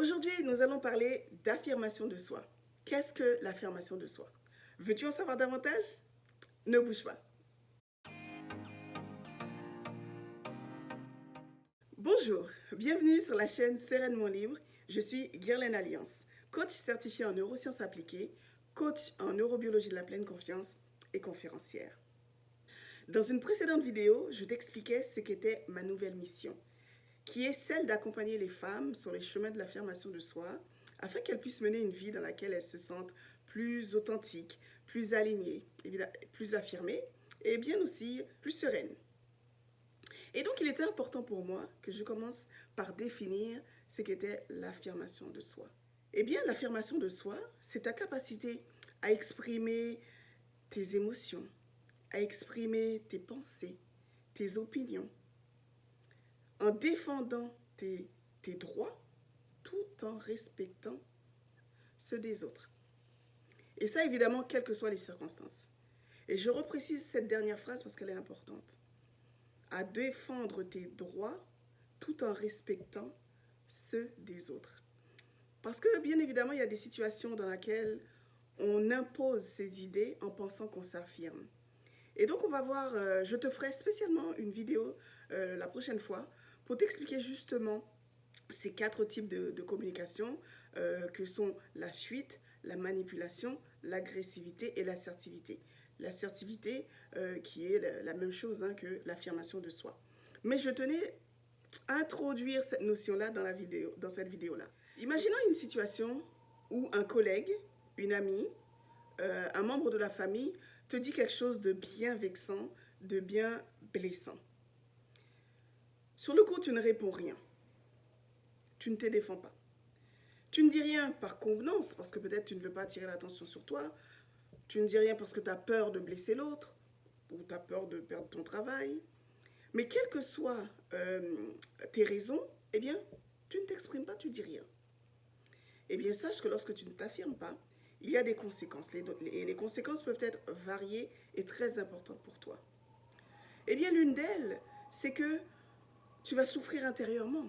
Aujourd'hui, nous allons parler d'affirmation de soi. Qu'est-ce que l'affirmation de soi? Veux-tu en savoir davantage? Ne bouge pas. Bonjour, bienvenue sur la chaîne Sereinement Libre. Je suis Guerlaine Alliance, coach certifié en neurosciences appliquées, coach en neurobiologie de la pleine confiance et conférencière. Dans une précédente vidéo, je t'expliquais ce qu'était ma nouvelle mission, qui est celle d'accompagner les femmes sur les chemins de l'affirmation de soi, afin qu'elles puissent mener une vie dans laquelle elles se sentent plus authentiques, plus alignées, plus affirmées, et bien aussi plus sereines. Et donc, il était important pour moi que je commence par définir ce qu'était l'affirmation de soi. Eh bien, l'affirmation de soi, c'est ta capacité à exprimer tes émotions, à exprimer tes pensées, tes opinions, en défendant tes droits, tout en respectant ceux des autres. Et ça, évidemment, quelles que soient les circonstances. Et je reprécise cette dernière phrase parce qu'elle est importante. À défendre tes droits tout en respectant ceux des autres. Parce que, bien évidemment, il y a des situations dans lesquelles on impose ses idées en pensant qu'on s'affirme. Et donc, on va voir, je te ferai spécialement une vidéo la prochaine fois pour t'expliquer justement ces 4 types de communication que sont la fuite, la manipulation, l'agressivité et l'assertivité. L'assertivité qui est la même chose que l'affirmation de soi. Mais je tenais à introduire cette notion-là dans cette vidéo-là. Imaginons une situation où un collègue, une amie, un membre de la famille te dit quelque chose de bien vexant, de bien blessant. Sur le coup, tu ne réponds rien. Tu ne te défends pas. Tu ne dis rien par convenance, parce que peut-être tu ne veux pas attirer l'attention sur toi. Tu ne dis rien parce que tu as peur de blesser l'autre, ou tu as peur de perdre ton travail. Mais quelles que soient tes raisons, eh bien, tu ne t'exprimes pas, tu ne dis rien. Eh bien, sache que lorsque tu ne t'affirmes pas, il y a des conséquences. Et les conséquences peuvent être variées et très importantes pour toi. Eh bien, l'une d'elles, c'est que tu vas souffrir intérieurement.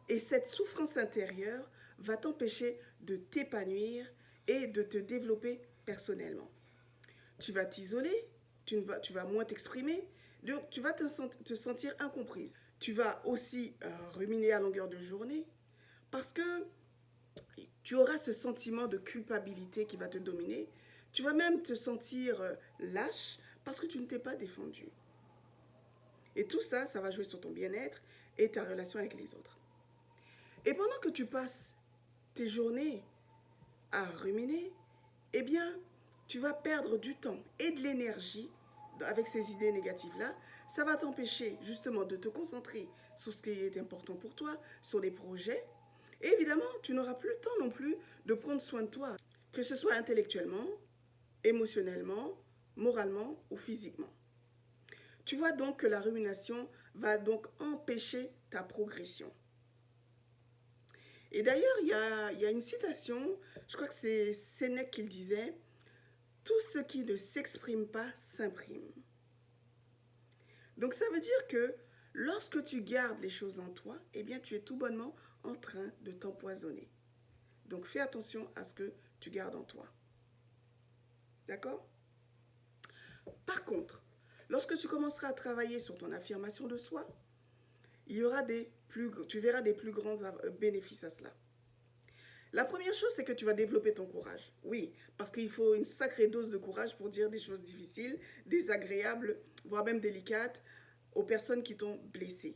Et cette souffrance intérieure va t'empêcher de t'épanouir et de te développer personnellement. Tu vas t'isoler, tu vas moins t'exprimer, donc tu vas te sentir incomprise. Tu vas aussi ruminer à longueur de journée parce que tu auras ce sentiment de culpabilité qui va te dominer. Tu vas même te sentir lâche parce que tu ne t'es pas défendu. Et tout ça, ça va jouer sur ton bien-être et ta relation avec les autres. Et pendant que tu passes tes journées à ruminer, eh bien, tu vas perdre du temps et de l'énergie avec ces idées négatives-là. Ça va t'empêcher justement de te concentrer sur ce qui est important pour toi, sur les projets. Et évidemment, tu n'auras plus le temps non plus de prendre soin de toi, que ce soit intellectuellement, émotionnellement, moralement ou physiquement. Tu vois donc que la rumination va donc empêcher ta progression. Et d'ailleurs, il y a une citation, je crois que c'est Sénèque qui le disait, « Tout ce qui ne s'exprime pas s'imprime ». Donc ça veut dire que lorsque tu gardes les choses en toi, eh bien tu es tout bonnement en train de t'empoisonner. Donc fais attention à ce que tu gardes en toi. D'accord? Par contre, lorsque tu commenceras à travailler sur ton affirmation de soi, tu verras des plus grands bénéfices à cela. La première chose, c'est que tu vas développer ton courage. Oui, parce qu'il faut une sacrée dose de courage pour dire des choses difficiles, désagréables, voire même délicates aux personnes qui t'ont blessé.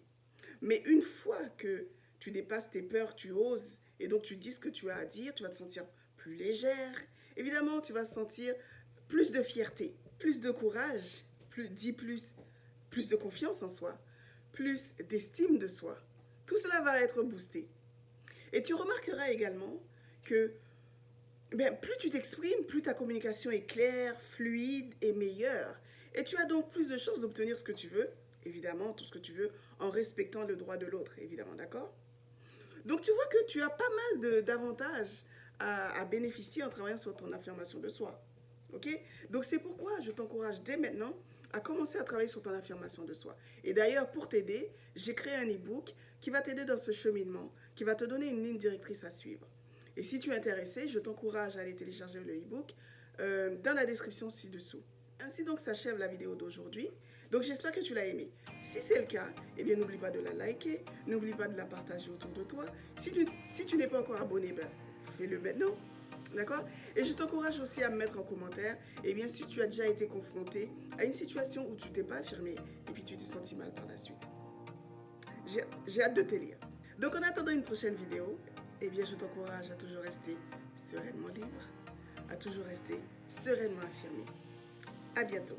Mais une fois que tu dépasses tes peurs, tu oses, et donc tu dis ce que tu as à dire, tu vas te sentir plus légère. Évidemment, tu vas sentir plus de fierté, plus de courage, plus de confiance en soi, plus d'estime de soi. Tout cela va être boosté. Et tu remarqueras également que plus tu t'exprimes, plus ta communication est claire, fluide et meilleure. Et tu as donc plus de chances d'obtenir ce que tu veux, évidemment, tout ce que tu veux, en respectant le droit de l'autre, évidemment, d'accord? Donc tu vois que tu as pas mal d'avantages à bénéficier en travaillant sur ton affirmation de soi. Ok? Donc c'est pourquoi je t'encourage dès maintenant à commencer à travailler sur ton affirmation de soi. Et d'ailleurs, pour t'aider, j'ai créé un e-book qui va t'aider dans ce cheminement, qui va te donner une ligne directrice à suivre. Et si tu es intéressé, je t'encourage à aller télécharger le e-book dans la description ci-dessous. Ainsi donc s'achève la vidéo d'aujourd'hui. Donc j'espère que tu l'as aimé. Si c'est le cas, eh bien n'oublie pas de la liker, n'oublie pas de la partager autour de toi. Si tu n'es pas encore abonné, ben, fais-le maintenant. D'accord? Et je t'encourage aussi à me mettre en commentaire, eh bien, si tu as déjà été confronté à une situation où tu t'es pas affirmé et puis tu t'es senti mal par la suite. J'ai hâte de te lire. Donc en attendant une prochaine vidéo, eh bien, je t'encourage à toujours rester sereinement libre, à toujours rester sereinement affirmé. À bientôt.